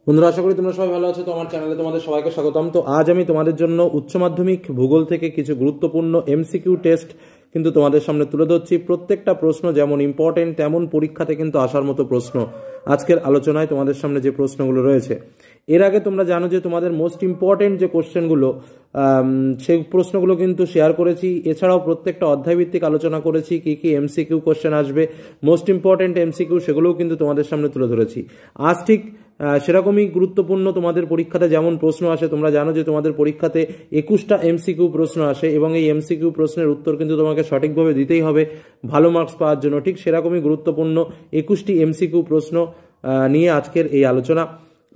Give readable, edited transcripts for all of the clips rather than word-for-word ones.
বন্ধুরা, আশা করি তোমরা সবাই ভালো আছো। তো আমার চ্যানেলে তোমাদের সবাইকে স্বাগতম। তো আজ আমি তোমাদের জন্য উচ্চ মাধ্যমিক ভূগোল থেকে কিছু গুরুত্বপূর্ণ এমসিকিউ টেস্ট কিন্তু তোমাদের সামনে তুলে ধরছি। প্রত্যেকটা প্রশ্ন যেমন ইম্পর্টেন্ট তেমন পরীক্ষাতে কিন্তু আসার মতো প্রশ্ন আজকের আলোচনায় তোমাদের সামনে যে প্রশ্নগুলো রয়েছে। এর আগে তোমরা জানো যে তোমাদের মোস্ট ইম্পর্টেন্ট যে কোশ্চেনগুলো সেই প্রশ্নগুলো কিন্তু শেয়ার করেছি। এছাড়াও প্রত্যেকটা অধ্যায়ভিত্তিক আলোচনা করেছি, কী কী এমসিকিউ কোশ্চেন আসবে, মোস্ট ইম্পর্টেন্ট এমসিকিউ, সেগুলোও কিন্তু তোমাদের সামনে তুলে ধরেছি। আজ ঠিক সেরকমই গুরুত্বপূর্ণ তোমাদের পরীক্ষাতে যেমন প্রশ্ন আসে, তোমরা জানো যে তোমাদের পরীক্ষাতে 21টা এমসিকিউ প্রশ্ন আসে এবং এই এমসিকিউ প্রশ্নের উত্তর কিন্তু তোমাকে সঠিকভাবে দিতেই হবে ভালো মার্কস পাওয়ার জন্য। ঠিক সেরকমই গুরুত্বপূর্ণ 21টি এমসিকিউ প্রশ্ন নিয়ে আজকের এই আলোচনা।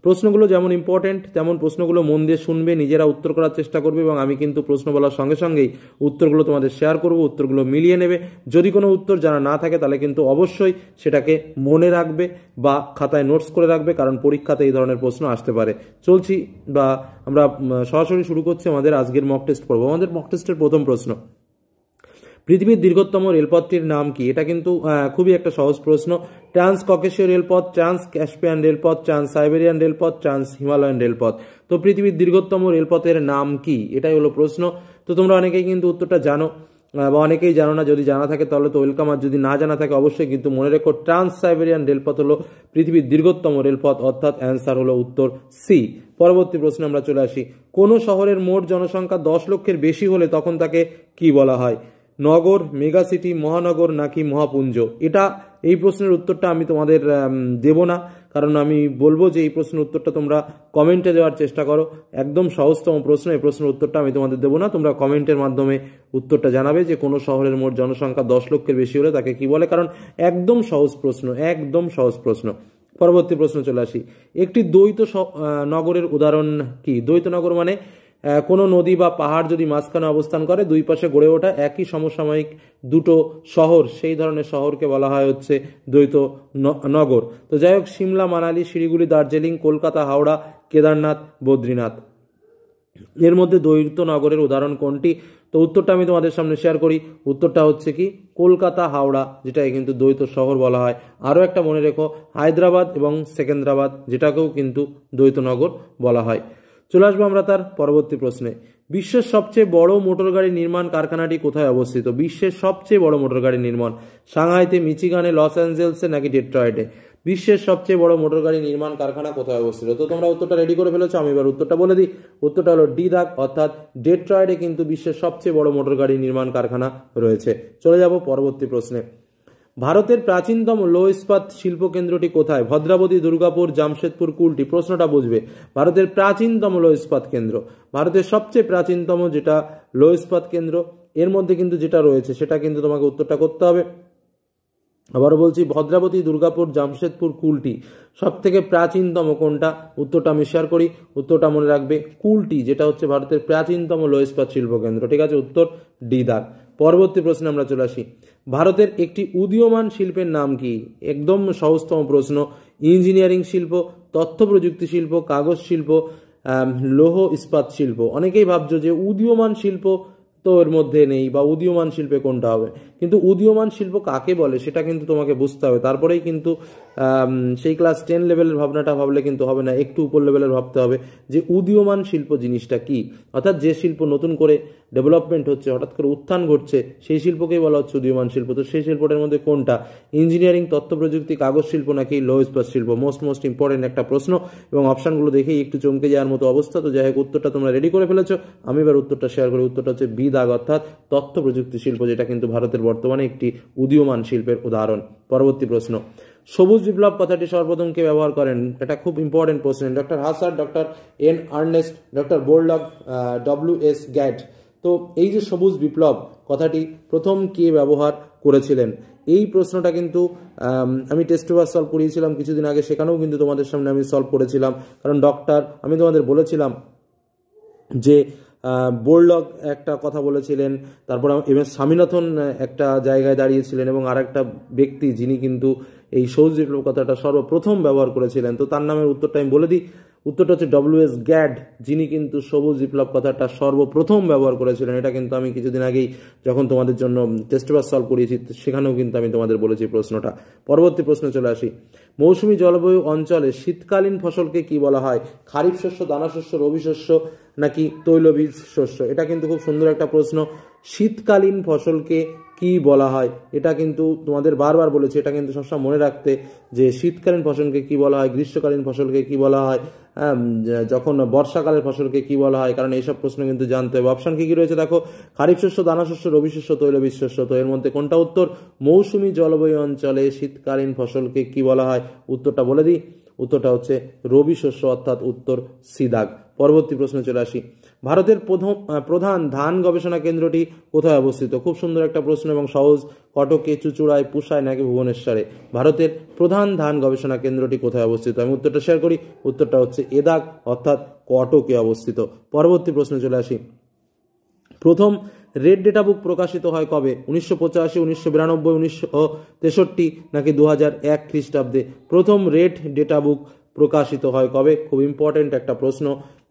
প্রশ্নগুলো যেমন ইম্পর্টেন্ট তেমন প্রশ্নগুলো মন দিয়ে শুনবে, নিজেরা উত্তর করার চেষ্টা করবে এবং আমি কিন্তু প্রশ্ন বলার সঙ্গে সঙ্গেই উত্তরগুলো তোমাদের শেয়ার করব, উত্তরগুলো মিলিয়ে নেবে। যদি কোনো উত্তর জানা না থাকে তাহলে কিন্তু অবশ্যই সেটাকে মনে রাখবে বা খাতায় নোটস করে রাখবে, কারণ পরীক্ষাতে এই ধরনের প্রশ্ন আসতে পারে। চলছি বা আমরা সরাসরি শুরু করছি আমাদের আজকের মক টেস্ট পর্ব। আমাদের মক টেস্টের প্রথম প্রশ্ন, পৃথিবীর দীর্ঘতম রেলপথটির নাম কি? এটা কিন্তু খুবই একটা সহজ প্রশ্ন। ট্রান্স ককেশীয় রেলপথ, ট্রান্স ক্যাস্পিয়ান রেলপথ, ট্রান্স সাইবেরিয়ান রেলপথ, ট্রান্স হিমালয়ান রেলপথ। তো পৃথিবীর দীর্ঘতম রেলপথের নাম কি, এটাই হলো প্রশ্ন। তো তোমরা অনেকেই কিন্তু উত্তরটা জানো বা অনেকেই জানো না। যদি জানা থাকে তাহলে তো ওয়েলকাম, আর যদি না জানা থাকে অবশ্যই কিন্তু মনে রেখো ট্রান্স সাইবেরিয়ান রেলপথ হলো পৃথিবীর দীর্ঘতম রেলপথ, অর্থাৎ অ্যান্সার হলো উত্তর সি। পরবর্তী প্রশ্নে আমরা চলে আসি। কোনো শহরের মোট জনসংখ্যা 10 লক্ষের বেশি হলে তখন তাকে কি বলা হয়? নগর, মেগা সিটি, মহানগর নাকি মহাপুঞ্জ? এই প্রশ্নের উত্তরটা আমি তোমাদের দেব না, কারণ আমি বলবো যে এই প্রশ্নের উত্তরটা তোমরা কমেন্টে দেওয়ার চেষ্টা করো। একদম সহজতম প্রশ্ন, এই প্রশ্নের উত্তরটা আমি তোমাদের দেবো না। তোমরা কমেন্টের মাধ্যমে উত্তরটা জানাবে যে কোনো শহরের মোট জনসংখ্যা 10 লক্ষের বেশি হলে তাকে কি বলে, কারণ একদম সহজ প্রশ্ন, একদম সহজ প্রশ্ন। পরবর্তী প্রশ্ন চলে আসি। একটি দ্বৈত নগরের উদাহরণ কি? দ্বৈত নগর মানে কোনো নদী বা পাহাড় যদি মাঝখানে অবস্থান করে, দুই পাশে গড়ে ওঠা একই সমসাময়িক দুটো শহর, সেই ধরনের শহরকে বলা হয় হচ্ছে দ্বৈত নগর। তো যাই হোক, সিমলা, মানালি, শিলিগুড়ি, দার্জিলিং, কলকাতা, হাওড়া, কেদারনাথ, বদ্রীনাথ, এর মধ্যে দ্বৈত নগরের উদাহরণ কোনটি? তো উত্তরটা আমি তোমাদের সামনে শেয়ার করি। উত্তরটা হচ্ছে কি কলকাতা, হাওড়া, যেটাকে কিন্তু দ্বৈত শহর বলা হয়। আরও একটা মনে রেখো, হায়দ্রাবাদ এবং সেকেন্দ্রাবাদ, যেটাকেও কিন্তু দ্বৈত নগর বলা হয়। চলে আসবো আমরা তার পরবর্তী প্রশ্নে। বিশ্বের সবচেয়ে বড় মোটরগাড়ি নির্মাণ কারখানাটি কোথায় অবস্থিত? বিশ্বের সবচেয়ে বড় মোটরগাড়ি নির্মাণ, সাংহাইতে, মিচিগানে, লস অ্যাঞ্জেলসে নাকি ডেট্রয়েটে? বিশ্বের সবচেয়ে বড় মোটরগাড়ি নির্মাণ কারখানা কোথায় অবস্থিত? তো তোমরা উত্তরটা রেডি করে ফেলেছো, আমি এবার উত্তরটা বলে দিই। উত্তরটা হলো ডি দাগ, অর্থাৎ ডেট্রয়েটে কিন্তু বিশ্বের সবচেয়ে বড় মোটরগাড়ি নির্মাণ কারখানা রয়েছে। চলে যাব পরবর্তী প্রশ্নে। ভারতের প্রাচীনতম লৌহ ইস্পাত শিল্পকেন্দ্রটি কোথায়? ভদ্রাবতী, দুর্গাপুর, জামশেদপুর, কুলটি? প্রশ্নটা বুঝবে। ভারতের প্রাচীনতম লৌহ ইস্পাত কেন্দ্র, ভারতের সবচেয়ে প্রাচীনতম যেটা লৌহ ইস্পাত কেন্দ্র, এর মধ্যে কিন্তু যেটা রয়েছে সেটা কিন্তু তোমাকে উত্তরটা করতে হবে। আবারও বলছি, ভদ্রাবতী, দুর্গাপুর, জামশেদপুর, কুলটি সব থেকে প্রাচীনতম কোনটা? উত্তরটা আমি শেয়ার করি। উত্তরটা মনে রাখবে, কুলটি, যেটা হচ্ছে ভারতের প্রাচীনতম লৌহ ইস্পাত শিল্পকেন্দ্র। ঠিক আছে, উত্তর ডি দাগ। পরবর্তী প্রশ্নে আমরা চলে আসি। ভারতের একটি উদীয়মান শিল্পের নাম কি? একদম সহজতম প্রশ্ন। ইঞ্জিনিয়ারিং শিল্প, তথ্য প্রযুক্তি শিল্প, কাগজ শিল্প, লৌহ ইস্পাত শিল্প। অনেকেই ভাবছো যে উদীয়মান শিল্প তো এর মধ্যে নেই, বা উদীয়মান শিল্পে কোনটা হবে, কিন্তু উদীয়মান শিল্প কাকে বলে সেটা কিন্তু তোমাকে বুঝতে হবে, তারপরেই কিন্তু সেই ক্লাস 10 লেভেলের ভাবনাটা ভাবলে কিন্তু হবে না, একটু উপর লেভেলের ভাবতে হবে যে উদীয়মান শিল্প জিনিসটা কি। অর্থাৎ যে শিল্প নতুন করে ডেভেলপমেন্ট হচ্ছে, হঠাৎ করে উত্থান ঘটছে, সেই শিল্পকেই বলা হচ্ছে উদীয়মান শিল্প। তো সেই শিল্পটার মধ্যে কোনটা? ইঞ্জিনিয়ারিং, তথ্য প্রযুক্তি, কাগজ শিল্প নাকি লৌহ ইস্পাত শিল্প? মোস্ট ইম্পর্টেন্ট একটা প্রশ্ন, এবং অপশানগুলো দেখেই একটু চমকে যাওয়ার মতো অবস্থা। তো যাই হোক, উত্তরটা তোমরা রেডি করে ফেলেছো, আমি এবার উত্তরটা শেয়ার করি। উত্তরটা হচ্ছে বি দাগ, অর্থাৎ তথ্য প্রযুক্তি শিল্প, যেটা কিন্তু ভারতের বর্তমানে একটি উদীয়মান শিল্পের উদাহরণ। পরবর্তী প্রশ্ন, সবুজ বিপ্লব কথাটি সর্বপ্রথম কে ব্যবহার করেন? এটা খুব ইম্পর্টেন্ট প্রশ্ন। ডক্টর হাসার, ডক্টর এন আর্নেস্ট, ডক্টর বোল্ডগ, ডব্লিউ.এস. গ্যাট। তো এই যে সবুজ বিপ্লব কথাটি প্রথম কে ব্যবহার করেছিলেন, এই প্রশ্নটা কিন্তু আমি টেস্ট পেপার সলভ করিয়েছিলাম কিছুদিন আগে, সেখানেও কিন্তু তোমাদের সামনে আমি সলভ করেছিলাম। কারণ আমি তোমাদের বলেছিলাম যে বোল্ডগ একটা কথা বলেছিলেন, তারপর এম এস স্বামীনাথন একটা জায়গায় দাঁড়িয়েছিলেন, এবং আর একটা ব্যক্তি যিনি কিন্তু এই সবুজ বিপ্লব কথাটা সর্বপ্রথম ব্যবহার করেছিলেন। তো তার নামের উত্তরটা আমি বলে দিই। উত্তরটা হচ্ছে WS গ্যাড, যিনি কিন্তু সবুজ বিপ্লব কথাটা সর্বপ্রথম ব্যবহার করেছিলেন। এটা কিন্তু আমি কিছুদিন আগেই যখন তোমাদের জন্য টেস্ট পেপার সলভ করিয়েছি সেখানেও কিন্তু আমি তোমাদের বলেছি প্রশ্নটা। পরবর্তী প্রশ্নে চলে আসি। মৌসুমী জলবায়ু অঞ্চলে শীতকালীন ফসলকে কি বলা হয়? খারিফ শস্য, দানা শস্য, রবি শস্য নাকি তৈলবীজ শস্য? এটা কিন্তু খুব সুন্দর একটা প্রশ্ন। শীতকালীন ফসলকে কি বলা হয়? এটা কিন্তু তোমাদের বারবার বলেছি, এটা কিন্তু সবসময় মনে রাখতে যে শীতকালীন ফসলকে কি বলা হয়, গ্রীষ্মকালীন ফসলকে কি বলা হয়, যখন বর্ষাকালের ফসলকে কি বলা হয়, কারণ এইসব প্রশ্ন কিন্তু জানতে হবে। অপশন কি কি রয়েছে দেখো, খারিফ শস্য, দানা শস্য, রবি শস্য, তৈলবীজ শস্য। তো এর মধ্যে কোনটা উত্তর? মৌসুমী জলবায়ু অঞ্চলে শীতকালীন ফসলকে কি বলা হয়? উত্তরটা বলে দিই, উত্তরটা হচ্ছে রবি শস্য, অর্থাৎ উত্তর সি দাগ। পরবর্তী প্রশ্নে চলে আসি। ভারতের প্রধান ধান গবেষণা কেন্দ্রটি কোথায় অবস্থিত? খুব সুন্দর একটা প্রশ্ন এবং সহজ। কটকে, চুঁচুড়ায়, পুষায় নাকি ভুবনেশ্বরে? ভারতের প্রধান ধান গবেষণা কেন্দ্রটি কোথায় অবস্থিত? আমি উত্তরটা শেয়ার করি, উত্তরটা হচ্ছে এ দাগ, অর্থাৎ কটকে অবস্থিত। পরবর্তী প্রশ্নে চলে আসি। প্রথম রেড ডেটা বুক প্রকাশিত হয় কবে? 1985, 1992, 1963 নাকি 2001 খ্রিস্টাব্দে? প্রথম রেড ডেটা বুক প্রকাশিত হয় কবে? খুব ইম্পর্টেন্ট একটা প্রশ্ন,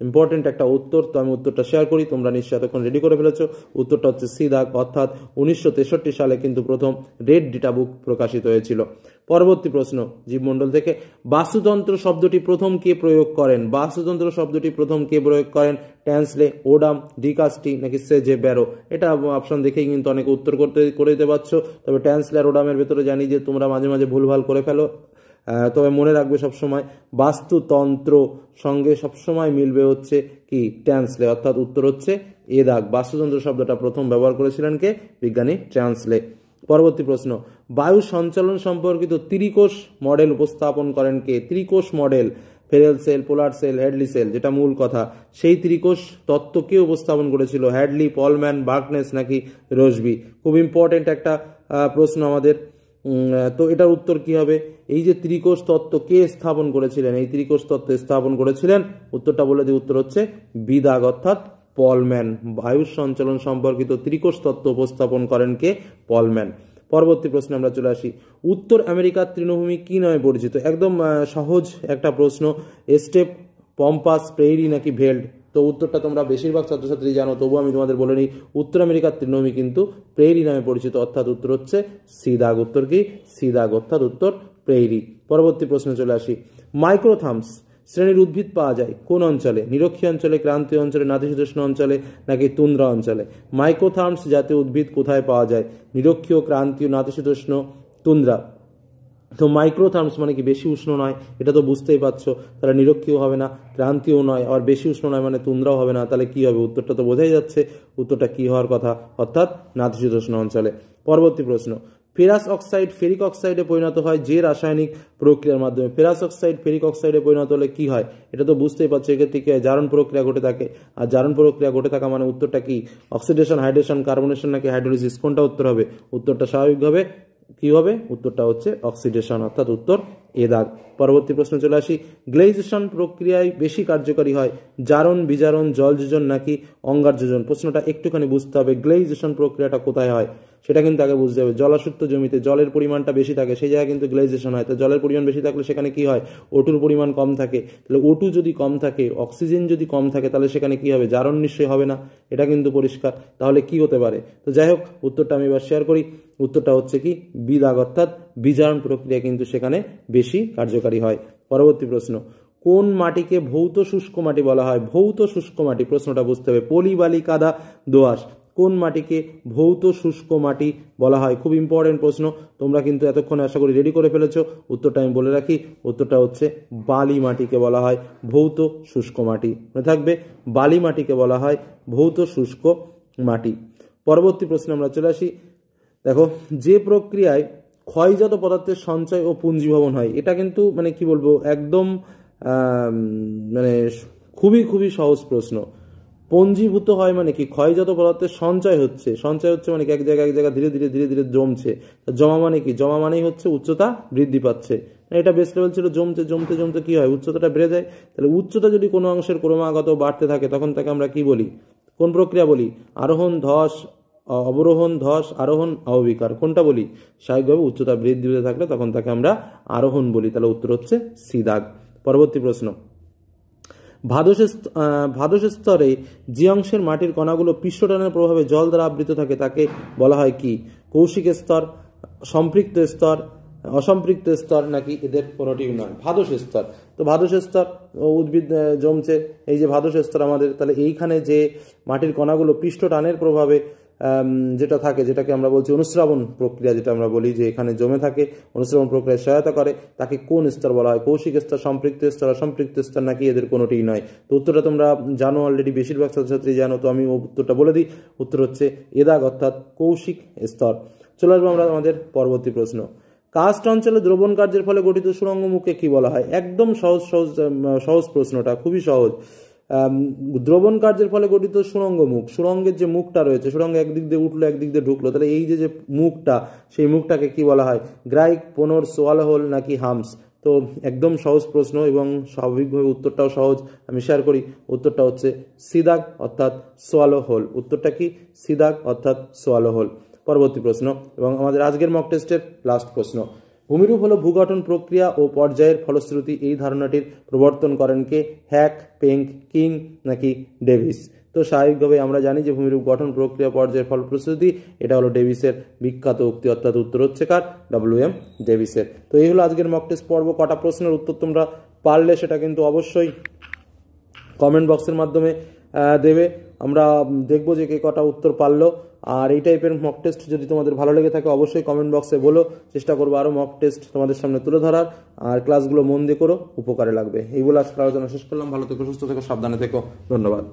ইম্পর্টেন্ট একটা উত্তর। তো আমি উত্তরটা শেয়ার করি, তোমরা নিশ্চয়ই এতক্ষণ রেডি করে ফেলেছো। উত্তরটা হচ্ছে সি দাগ, অর্থাৎ 1963 সালে কিন্তু প্রথম রেড ডেটা বুক প্রকাশিত হয়েছিল। পরবর্তী প্রশ্ন জীবমণ্ডল থেকে। বাস্তুতন্ত্র শব্দটি প্রথম কে প্রয়োগ করেন? বাস্তুতন্ত্র শব্দটি প্রথম কে প্রয়োগ করেন? ট্যান্সলে, ওডাম, ডিকাস্টি নাকি সেজে ব্যারো? এটা অপশন দেখেই কিন্তু অনেকে উত্তর করে দিতে পারছো। তবে ট্যান্সলে আর ওডামের ভেতরে জানি যে তোমরা মাঝে মাঝে ভুলভাল করে ফেলো, তবে মনে রাখবে সবসময় বাস্তুতন্ত্র সঙ্গে সবসময় মিলবে হচ্ছে কি? ট্যান্সলে, অর্থাৎ উত্তর হচ্ছে এ দাগ। বাস্তুতন্ত্র শব্দটা প্রথম ব্যবহার করেছিলেন কে? বিজ্ঞানী ট্যান্সলে। পরবর্তী প্রশ্ন। বায়ু সঞ্চালন সম্পর্কিত ত্রিকোষ মডেল উপস্থাপন করেন কে? ত্রিকোষ মডেল, ফেরেল সেল, পোলার সেল, হ্যাডলি সেল, যেটা মূল কথা, সেই ত্রিকোষ তত্ত্ব কে উপস্থাপন করেছিল? হ্যাডলি, পলম্যান, বার্কনেস নাকি রসবি? খুব ইম্পর্টেন্ট একটা প্রশ্ন আমাদের। তো এটার উত্তর কি হবে? এই যে ত্রিকোষ তত্ত্ব কে স্থাপন করেছিলেন? এই ত্রিকোষ তত্ত্ব স্থাপন করেছিলেন, উত্তরটা বলে দিই, উত্তর হচ্ছে বি দাগ, অর্থাৎ পলম্যান। বায়ুর সঞ্চালন সম্পর্কিত ত্রিকোষ তত্ত্ব উপস্থাপন করেন কে? পলম্যান। পরবর্তী প্রশ্নে আমরা চলে আসি। উত্তর আমেরিকার তৃণভূমি কি নামে পরিচিত? একদম সহজ একটা প্রশ্ন। স্টেপ, পম্পাস, প্রেইরি নাকি ভেল্ড? তো উত্তরটা তোমরা বেশিরভাগ ছাত্রছাত্রী জানো, তবুও আমি তোমাদের বলে নিই, উত্তর আমেরিকার তৃণভূমি কিন্তু প্রেইরি নামে পরিচিত, অর্থাৎ উত্তর হচ্ছে সি দাগ। উত্তর কি? সি দাগ, অর্থাৎ উত্তর প্রেইরি। পরবর্তী প্রশ্নে চলে আসি। মাইক্রোথার্মস শ্রেণীর উদ্ভিদ পাওয়া যায় কোন অঞ্চলে? নিরক্ষীয় অঞ্চলে, ক্রান্তীয় অঞ্চলে, নাতিশীতোষ্ণ অঞ্চলে নাকি তুন্দ্রা অঞ্চলে? মাইক্রোথার্মস জাতীয় উদ্ভিদ কোথায় পাওয়া যায়? নিরক্ষীয়, ক্রান্তীয়, নাতিশীতোষ্ণ, তুন্দ্রা। তো মাইক্রোথার্মস মানে কি? বেশি উষ্ণ নয়, এটা তো বুঝতেই পারছো। তাহলে নিরক্ষীয় হবে না, ক্রান্তীয় নয়, আবার বেশি উষ্ণ নয় মানে তুন্দ্রাও হবে না। তাহলে কি হবে? উত্তরটা তো বোঝাই যাচ্ছে, উত্তরটা কি হওয়ার কথা, অর্থাৎ নাতিশীতোষ্ণ অঞ্চলে। পরবর্তী প্রশ্ন। ফেরাস অক্সাইড ফেরিক অক্সাইডে পরিণত হয় যে রাসায়নিক প্রক্রিয়ার মাধ্যমে? ফেরাস অক্সাইড ফেরিক অক্সাইডে পরিণত হলে কি হয়? এটা তো বুঝতেই পারছো, এক্ষেত্রে কি হয়? জারণ প্রক্রিয়া ঘটে থাকে। আর জারণ প্রক্রিয়া ঘটে থাকা মানে উত্তরটা কি? অক্সিডেশন, হাইড্রেশন, কার্বনেশন নাকি হাইড্রোলিসিস? কোনটা উত্তর হবে? উত্তরটা স্বাভাবিকভাবে কি হবে? উত্তরটা হচ্ছে অক্সিডেশন, অর্থাৎ উত্তর এ দাগ। পরবর্তী প্রশ্ন চলে আসি। গ্লেজিয়েশন প্রক্রিয়ায় বেশি কার্যকারী হয় জারণ, বিজারণ, জল যোজন নাকি অঙ্গার যোজন? প্রশ্নটা একটুখানি বুঝতে হবে। গ্লেজিয়েশন প্রক্রিয়াটা কোথায় হয় সেটা কিন্তু আগে বুঝতে হবে। জলাসুক্ত জমিতে জলের পরিমাণটা বেশি থাকে, সেই জায়গায় কিন্তু গ্লেজিয়েশন হয়। তো জলের পরিমাণ বেশি থাকলে সেখানে কি হয়? ওটুর পরিমাণ কম থাকে। তাহলে ওটু যদি কম থাকে, অক্সিজেন যদি কম থাকে, তাহলে সেখানে কি হবে? জারণ নিশ্চয়ই হবে না, এটা কিন্তু পরিষ্কার। তাহলে কি হতে পারে? তো যাই হোক, উত্তরটা আমি এবার শেয়ার করি। উত্তরটা হচ্ছে কি? বি দাগ, অর্থাৎ বিজারণ প্রক্রিয়া কিন্তু সেখানে বেশি কার্যকারী হয়। পরবর্তী প্রশ্ন। কোন মাটিকে ভৌত শুষ্ক মাটি বলা হয়? ভৌত শুষ্ক মাটি, প্রশ্নটা বুঝতে হবে। পলি, বালি, কাদা, দোআঁশ, কোন মাটিকে ভৌত শুষ্ক মাটি বলা হয়? খুব ইম্পর্টেন্ট প্রশ্ন, তোমরা কিন্তু এতক্ষণে আশা করি রেডি করে ফেলেছো। উত্তরটা আমি বলে রাখি, উত্তরটা হচ্ছে বালি মাটিকে বলা হয় ভৌত শুষ্ক মাটি। মনে থাকবে, বালি মাটিকে বলা হয় ভৌত শুষ্ক মাটি। পরবর্তী প্রশ্নে আমরা চলে আসি। দেখো, যে প্রক্রিয়ায় ক্ষয়জাত পদার্থের সঞ্চয় ও পুঞ্জীভবন হয়, এটা কিন্তু মানে কি বলবো, একদম মানে খুবই খুবই সহজ প্রশ্ন। পঞ্জীভূত হয় মানে কি? ক্ষয়জাত পদার্থের সঞ্চয় হচ্ছে, সঞ্চয় হচ্ছে মানে কি? এক জায়গায় ধীরে ধীরে ধীরে ধীরে জমছে। জমা মানে কি? জমা মানেই হচ্ছে উচ্চতা বৃদ্ধি পাচ্ছে। এটা বেস লেভেল ছিল, জমতে জমতে জমতে কি হয়? উচ্চতাটা বেড়ে যায়। তাহলে উচ্চতা যদি কোনো অংশের ক্রমাগত বাড়তে থাকে, তখন তাকে আমরা কি বলি? কোন প্রক্রিয়া বলি? আরোহণ, ধস, অবরোহণ, ধস, আরোহণ, আবহবিকার। কোনটা বলি? স্বাভাবিকভাবে উচ্চতা বৃদ্ধি পেতে থাকলে তখন তাকে আমরা আরোহণ বলি। তাহলে উত্তর হচ্ছে সি দাগ। পরবর্তী প্রশ্ন। ভাদশ স্তরে যে অংশের মাটির কণাগুলো পৃষ্ঠটানের প্রভাবে জল দ্বারা আবৃত থাকে তাকে বলা হয় কি? কৌশিক স্তর, সম্পৃক্ত স্তর, অসম্পৃক্ত স্তর, নাকি এদের কোনোটি নয়? ভাদশ স্তর। তো ভাদশ স্তর উদ্ভিদ জমছে, এই যে ভাদশ স্তর আমাদের, তাহলে এইখানে যে মাটির কণাগুলো পৃষ্ঠটানের প্রভাবে যেটা থাকে, যেটাকে আমরা বলছি অনুস্রাবণ প্রক্রিয়া, যেটা আমরা বলি যে এখানে জমে থাকে, অনুস্রাবণ প্রক্রিয়ায় সহায়তা করে, তাকে কোন স্তর বলা হয়? কৌশিক স্তর, সম্পৃক্ত স্তর, অসম্পৃক্ত স্তর, নাকি এদের কোনোটিই নয়? তো উত্তরটা তোমরা জানো অলরেডি, বেশিরভাগ ছাত্রছাত্রী জানো, তো আমি উত্তরটা বলে দিই। উত্তর হচ্ছে এদাগ অর্থাৎ কৌশিক স্তর। চলে আসবো আমরা আমাদের পরবর্তী প্রশ্ন। কাস্ট অঞ্চলে দ্রবণ কার্যের ফলে গঠিত সুড়ঙ্গ মুখকে কি বলা হয়? একদম সহজ প্রশ্নটা, খুবই সহজ। দ্রবণ কার্যের ফলে গঠিত সুড়ঙ্গ মুখ, সুড়ঙ্গের যে মুখটা রয়েছে, সুড়ঙ্গ একদিক দিয়ে উঠলো একদিক দিয়ে ঢুকলো, তাহলে এই যে মুখটা, সেই মুখটাকে কি বলা হয়? গ্রাইক, পোনর, সোয়ালো হোল, নাকি হামস? তো একদম সহজ প্রশ্ন এবং স্বাভাবিকভাবে উত্তরটাও সহজ, আমি শেয়ার করি। উত্তরটা হচ্ছে সিদাগ অর্থাৎ সোয়ালো হোল। উত্তরটা কি? সিদাগ অর্থাৎ সোয়ালো হোল। পরবর্তী প্রশ্ন এবং আমাদের আজকের মক টেস্টের লাস্ট প্রশ্ন। ভূমিরূপ হলো ভূগঠন প্রক্রিয়া ও পর্যায়ের ফলশ্রুতি, এই ধারণাটির প্রবর্তন করেন কে? হ্যাক, পেঙ্ক, কিং, নাকি ডেভিস? তো স্বাভাবিকভাবে আমরা জানি যে ভূমিরূপ গঠন প্রক্রিয়া পর্যায়ের ফলশ্রুতি, এটা হলো ডেভিসের বিখ্যাত উক্তি, অর্থাৎ উত্তর হচ্ছে কার? WM ডেভিসের। তো এই হলো আজকের মক টেস্ট পর্ব। কটা প্রশ্নের উত্তর তোমরা পারলে সেটা কিন্তু অবশ্যই কমেন্ট বক্সের মাধ্যমে দেবে, আমরা দেখবো যে কে কটা উত্তর পারলো। আর এই টাইপের মক টেস্ট যদি তোমাদের ভালো লেগে থাকে অবশ্যই কমেন্ট বক্সে বলো, চেষ্টা করবো আরও মক টেস্ট তোমাদের সামনে তুলে ধরার। আর ক্লাসগুলো মন দিয়ে করো, উপকারে লাগবে। এই বলে আজকে আলোচনা শেষ করলাম। ভালো থেকো, সুস্থ থেকো, সাবধানে থেকো, ধন্যবাদ।